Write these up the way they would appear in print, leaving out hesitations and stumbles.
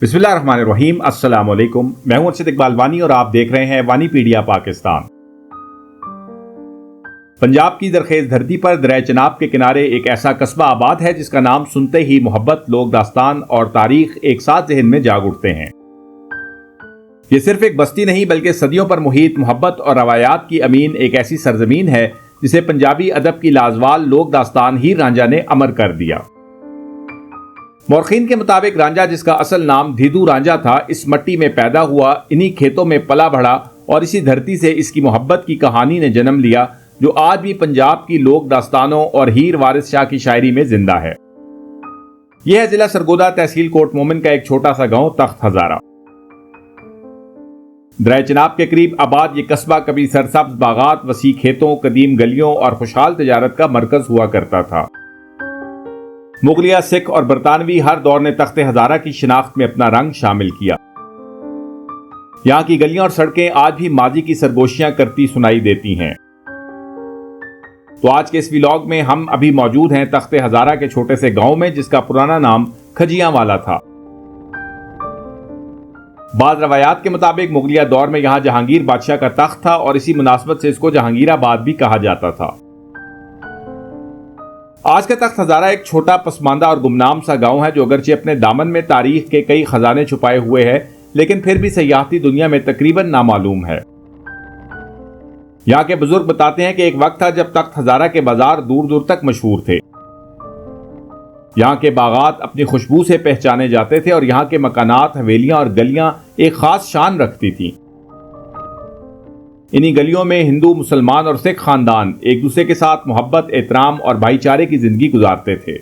बिस्मिल्लाहिर्रहमानिर्रहीम। अस्सलाम वालेकुम। मैं हूं अर्शद इकबाल वानी और आप देख रहे हैं वानीपीडिया पाकिस्तान। पंजाब की जरखेज धरती पर दरिया चनाब के किनारे एक ऐसा कस्बा आबाद है जिसका नाम सुनते ही मोहब्बत, लोक दास्तान और तारीख एक साथ जहन में जाग उठते हैं। ये सिर्फ एक बस्ती नहीं बल्कि सदियों पर मुहित मोहब्बत और रवायात की अमीन एक ऐसी सरजमीन है जिसे पंजाबी अदब की लाजवाल लोक दास्तान हीर रांझा ने अमर कर दिया। मौरखीन के मुताबिक रांझा, जिसका असल नाम धीदू रांझा था, इस मट्टी में पैदा हुआ, इन्हीं खेतों में पला बढ़ा और इसी धरती से इसकी मोहब्बत की कहानी ने जन्म लिया जो आज भी पंजाब की लोक दास्तानों और हीर वारिस शाह की शायरी में जिंदा है। यह है जिला सरगोदा, तहसील कोट मोमिन का एक छोटा सा गांव तख्त हजारा। दरिया चनाब के करीब आबाद ये कस्बा कभी सरसब्ज बागात, वसी खेतों, कदीम गलियों और खुशहाल तजारत का मरकज हुआ करता था। मुगलिया, सिख और बरतानवी हर दौर ने तख्ते हजारा की शिनाख्त में अपना रंग शामिल किया। यहाँ की गलियां और सड़कें आज भी माजी की सरगोशियां करती सुनाई देती हैं। तो आज के इस व्लॉग में हम अभी मौजूद हैं तख्ते हजारा के छोटे से गांव में जिसका पुराना नाम खजियां वाला था। बाद रवायात के मुताबिक मुगलिया दौर में यहाँ जहांगीर बादशाह का तख्त था और इसी मुनासबत से इसको जहांगीराबाद भी कहा जाता था। आज का तख्त हजारा एक छोटा, पसमानदा और गुमनाम सा गांव है जो अगरचे अपने दामन में तारीख के कई खजाने छुपाए हुए है, लेकिन फिर भी सयाहती दुनिया में तकरीबन नामालूम है। यहाँ के बुजुर्ग बताते हैं कि एक वक्त था जब तख्त हजारा के बाजार दूर दूर तक मशहूर थे। यहाँ के बागात अपनी खुशबू से पहचाने जाते थे और यहाँ के मकानात, हवेलियां और गलियां एक खास शान रखती थीं। इन्हीं गलियों में हिंदू, मुसलमान और सिख खानदान एक दूसरे के साथ मोहब्बत, एहतराम और भाईचारे की जिंदगी गुजारते थे।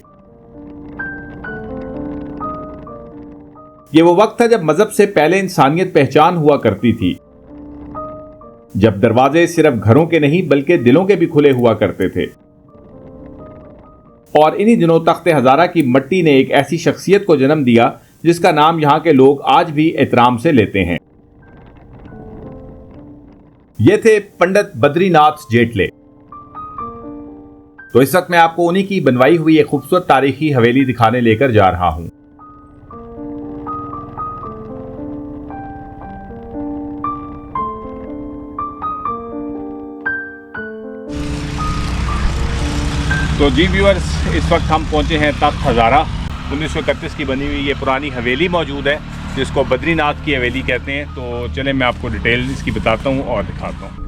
ये वो वक्त था जब मजहब से पहले इंसानियत पहचान हुआ करती थी, जब दरवाजे सिर्फ घरों के नहीं बल्कि दिलों के भी खुले हुआ करते थे। और इन्हीं दिनों तख्ते हजारा की मट्टी ने एक ऐसी शख्सियत को जन्म दिया जिसका नाम यहाँ के लोग आज भी एहतराम से लेते हैं। ये थे पंडित बद्रीनाथ जेटले। तो इस वक्त मैं आपको उन्हीं की बनवाई हुई एक खूबसूरत तारीखी हवेली दिखाने लेकर जा रहा हूं। तो जी व्यूअर्स, इस वक्त हम पहुंचे हैं तख्त हजारा। 1931 की बनी हुई ये पुरानी हवेली मौजूद है जिसको बद्रीनाथ की हवेली कहते हैं। तो चलें मैं आपको डिटेल इसकी बताता हूँ और दिखाता हूँ।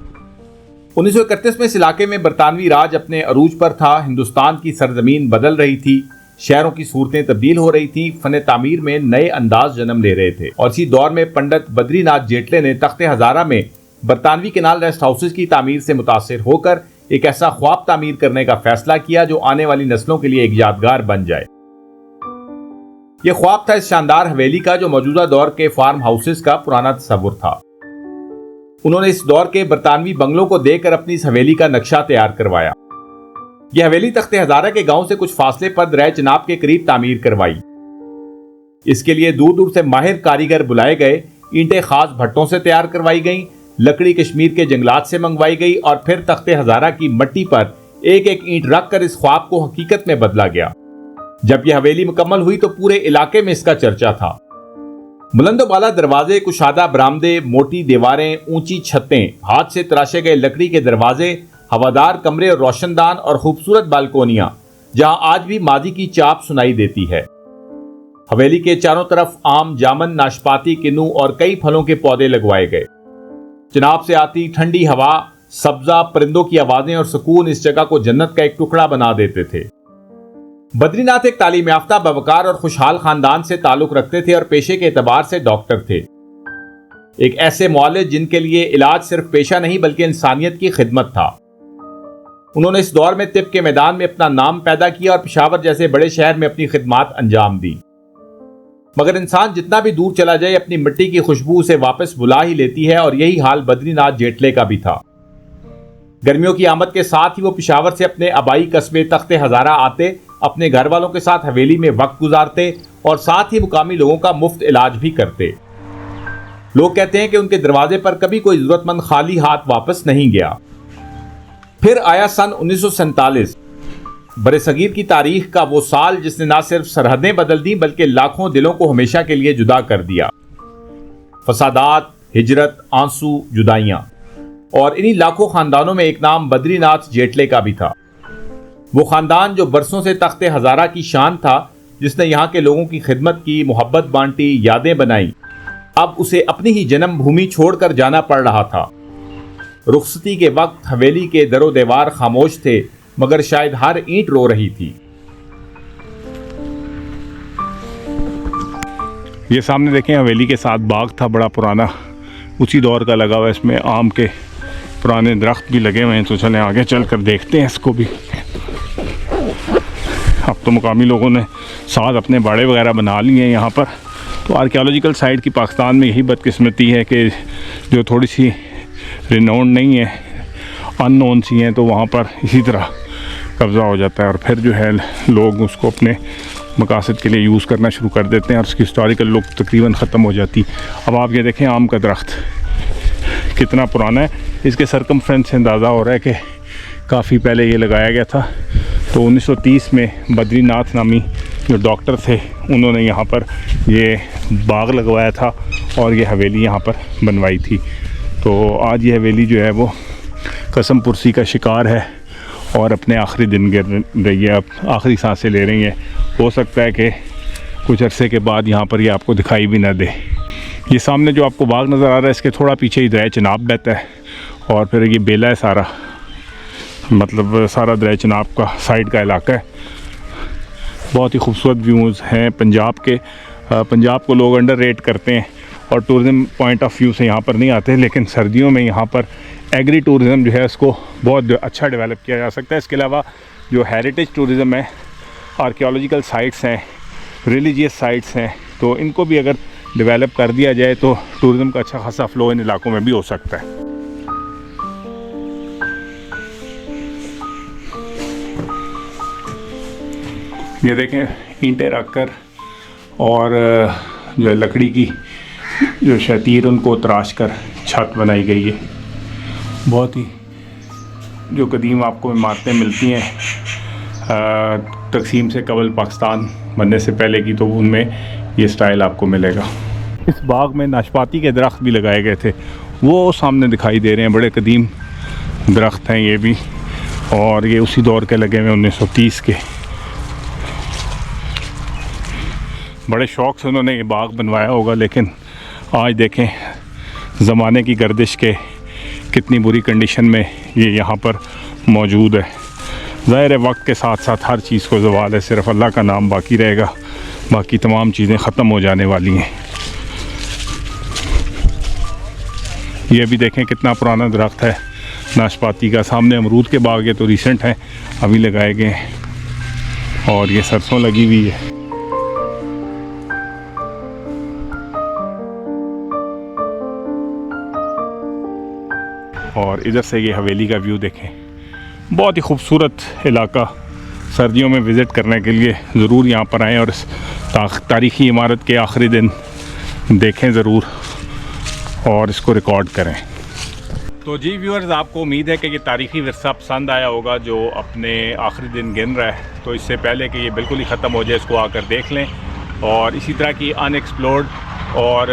1931 में इस इलाके में बरतानवी राज अपने अरूज पर था। हिंदुस्तान की सरजमीन बदल रही थी, शहरों की सूरतें तब्दील हो रही थी, फन तामीर में नए अंदाज जन्म ले रहे थे। और इसी दौर में पंडित बद्रीनाथ जेटले ने तख्ते हजारा में बरतानवी केनाल रेस्ट हाउसेज की तामीर से मुतासिर होकर एक ऐसा ख्वाब तामीर करने का फैसला किया जो आने वाली नस्लों के लिए एक यादगार बन जाए। यह ख्वाब था इस शानदार हवेली का जो मौजूदा दौर के फार्म हाउसेस का पुराना तस्वुर था। उन्होंने इस दौर के बरतानवी बंगलों को देखकर अपनी इस हवेली का नक्शा तैयार करवाया। यह हवेली तख्ते हजारा के गांव से कुछ फासले पर दरिया चनाब के करीब तामीर करवाई। इसके लिए दूर दूर से माहिर कारीगर बुलाए गए। ईंटें खास भट्टों से तैयार करवाई गई, लकड़ी कश्मीर के जंगलात से मंगवाई गई और फिर तख्ते हजारा की मट्टी पर एक एक ईंट रखकर इस ख्वाब को हकीकत में बदला गया। जब यह हवेली मुकम्मल हुई तो पूरे इलाके में इसका चर्चा था। बुलंदो बाला दरवाजे, कुशादा बरामदे, मोटी दीवारें, ऊंची छतें, हाथ से तराशे गए लकड़ी के दरवाजे, हवादार कमरे और रोशनदान और खूबसूरत बालकोनियां जहां आज भी माजी की चाप सुनाई देती है। हवेली के चारों तरफ आम, जामन, नाशपाती, किन्नू और कई फलों के पौधे लगवाए गए। चनाब से आती ठंडी हवा, सब्जा, परिंदों की आवाजें और सुकून इस जगह को जन्नत का एक टुकड़ा बना देते थे। बद्रीनाथ एक तालीम याफ्ता, बवकार और खुशहाल खानदान से ताल्लुक रखते थे और पेशे के एतबार से डॉक्टर थे। एक ऐसे मौलिद जिनके लिए इलाज सिर्फ पेशा नहीं बल्कि इंसानियत की खिदमत था। उन्होंने इस दौर में तिब के मैदान में अपना नाम पैदा किया और पेशावर जैसे बड़े शहर में अपनी खिदमत अंजाम दी। मगर इंसान जितना भी दूर चला जाए अपनी मिट्टी की खुशबू उसे वापस बुला ही लेती है और यही हाल बद्रीनाथ जेटले का भी था। गर्मियों की आमद के साथ ही वो पेशावर से अपने आबाई कस्बे तख्ते हजारा आते, अपने घर वालों के साथ हवेली में वक्त गुजारते और साथ ही मुकामी लोगों का मुफ्त इलाज भी करते। लोग कहते हैं कि उनके दरवाजे पर कभी कोई जरूरतमंद खाली हाथ वापस नहीं गया। फिर आया सन 1947। बरसगीर की तारीख का वो साल जिसने ना सिर्फ सरहदें बदल दी बल्कि लाखों दिलों को हमेशा के लिए जुदा कर दिया। फसादात, हिजरत, आंसू, जुदाइयां, और इन्हीं लाखों खानदानों में एक नाम बद्रीनाथ जेटले का भी था। वो खानदान जो बरसों से तख्ते हजारा की शान था, जिसने यहाँ के लोगों की खिदमत की, मोहब्बत बांटी, यादें बनाई, अब उसे अपनी ही जन्म भूमि छोड़कर जाना पड़ रहा था। रुखसती के वक्त हवेली के दरो दीवार खामोश थे, मगर शायद हर ईंट रो रही थी। ये सामने देखें, हवेली के साथ बाग था बड़ा पुराना, उसी दौर का लगा हुआ। इसमें आम के पुराने दरख्त भी लगे हुए हैं। तो चलें आगे चल कर देखते हैं इसको भी। अब तो मुकामी लोगों ने साथ अपने बाड़े वगैरह बना लिए हैं यहाँ पर। तो आर्कियोलॉजिकल साइट की पाकिस्तान में यही बदकिस्मती है कि जो थोड़ी सी रिनाउंड नहीं है, अननोन सी हैं, तो वहाँ पर इसी तरह कब्ज़ा हो जाता है और फिर जो है लोग उसको अपने मकासद के लिए यूज़ करना शुरू कर देते हैं और उसकी हिस्टोरिकल लुक तकरीबन ख़त्म हो जाती। अब आप ये देखें, आम का दरख्त कितना पुराना है। इसके सरकमफ्रेंस से अंदाज़ा हो रहा है कि काफ़ी पहले ये लगाया गया था। तो 1930 में बद्रीनाथ नामी जो डॉक्टर थे, उन्होंने यहाँ पर ये बाग लगवाया था और ये हवेली यहाँ पर बनवाई थी। तो आज ये हवेली जो है वो कसम पुरसी का शिकार है और अपने आखिरी दिन गिर रही है, अब आखिरी सांसें ले रही हैं। हो सकता है कि कुछ अरसे के बाद यहाँ पर ये आपको दिखाई भी ना दे। ये सामने जो आपको बाग नज़र आ रहा है, इसके थोड़ा पीछे ही दरिया चनाब बहता है और फिर ये बेला है सारा, मतलब सारा दरिया चनाब का साइड का इलाका है। बहुत ही खूबसूरत व्यूज़ हैं पंजाब के। पंजाब को लोग अंडर रेट करते हैं और टूरिज़म पॉइंट ऑफ व्यू से यहाँ पर नहीं आते, लेकिन सर्दियों में यहाँ पर एग्री टूरिज़म जो है उसको बहुत अच्छा डेवलप किया जा सकता है। इसके अलावा जो हेरिटेज टूरिज़म है, आर्कियोलॉजिकल साइट्स हैं, रिलीजियस साइट्स हैं, तो इनको भी अगर डेवलप कर दिया जाए तो टूरिज़म का अच्छा खासा फ़्लो इन इलाकों में भी हो सकता है। ये देखें, ईंटें रखकर और जो लकड़ी की जो शतीर उनको तराश कर छत बनाई गई है। बहुत ही जो कदीम आपको इमारतें मिलती हैं तकसीम से कबल पाकिस्तान बनने से पहले की, तो उनमें ये स्टाइल आपको मिलेगा। इस बाग में नाशपाती के दरख्त भी लगाए गए थे, वो सामने दिखाई दे रहे हैं। बड़े कदीम दरख्त हैं ये भी, और ये उसी दौर के लगे हुए 1930 के। बड़े शौक़ से उन्होंने ये बाग बनवाया होगा, लेकिन आज देखें ज़माने की गर्दिश के कितनी बुरी कंडीशन में ये यहाँ पर मौजूद है। ज़ाहिर है वक्त के साथ साथ हर चीज़ को ज़वाल है, सिर्फ अल्लाह का नाम बाकी रहेगा, बाकी तमाम चीज़ें ख़त्म हो जाने वाली हैं। ये भी देखें कितना पुराना दरख्त है नाशपाती का। सामने अमरूद के बाग, ये तो रिसेंट हैं, अभी लगाए गए हैं। और ये सरसों लगी हुई है। और इधर से ये हवेली का व्यू देखें, बहुत ही खूबसूरत इलाका। सर्दियों में विज़िट करने के लिए ज़रूर यहाँ पर आएँ और इस तारीख़ी इमारत के आखिरी दिन देखें ज़रूर और इसको रिकॉर्ड करें। तो जी व्यूअर्स, आपको उम्मीद है कि ये तारीख़ी विरसा पसंद आया होगा जो अपने आखिरी दिन गिन रहा है। तो इससे पहले कि ये बिल्कुल ही ख़त्म हो जाए, इसको आकर देख लें और इसी तरह की अनएक्सप्लोर्ड और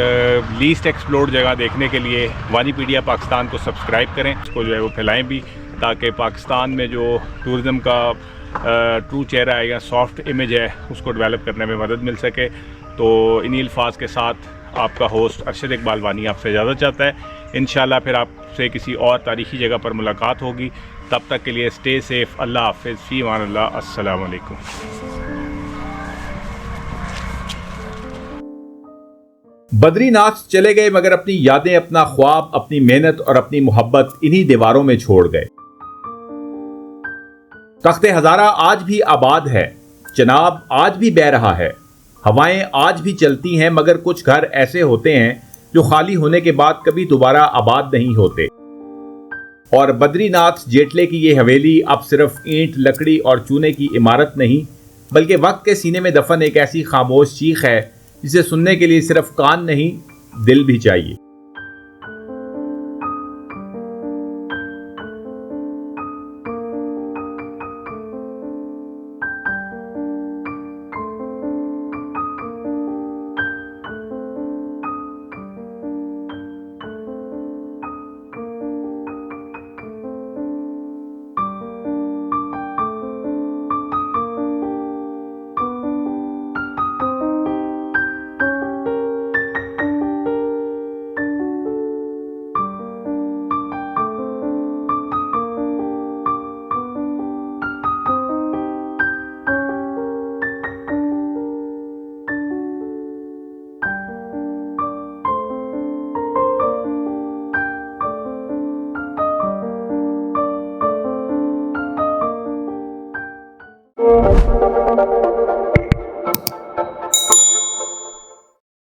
लीस्ट एक्सप्लोर्ड जगह देखने के लिए वानीपीडिया पाकिस्तान को सब्सक्राइब करें। इसको जो है वो फैलाएं भी, ताकि पाकिस्तान में जो टूरिज़म का ट्रू चेहरा है या सॉफ्ट इमेज है उसको डेवलप करने में मदद मिल सके। तो इन्हीं अल्फाज के साथ आपका होस्ट अरशद इकबाल वानी आपसे इजाज़त चाहता है। इंशाल्लाह फिर आपसे किसी और तारीख़ी जगह पर मुलाकात होगी। तब तक के लिए स्टे सेफ़। अल्लाह हाफ़िज़, फ़ी अमान अल्लाह, अस्सलामु अलैकुम। बद्रीनाथ चले गए, मगर अपनी यादें, अपना ख्वाब, अपनी मेहनत और अपनी मोहब्बत इन्हीं दीवारों में छोड़ गए। तख्ते हजारा आज भी आबाद है, चनाब आज भी बह रहा है, हवाएं आज भी चलती हैं, मगर कुछ घर ऐसे होते हैं जो खाली होने के बाद कभी दोबारा आबाद नहीं होते। और बद्रीनाथ जेटले की ये हवेली अब सिर्फ ईंट, लकड़ी और चूने की इमारत नहीं, बल्कि वक्त के सीने में दफन एक ऐसी खामोश चीख है जिसे सुनने के लिए सिर्फ कान नहीं, दिल भी चाहिए।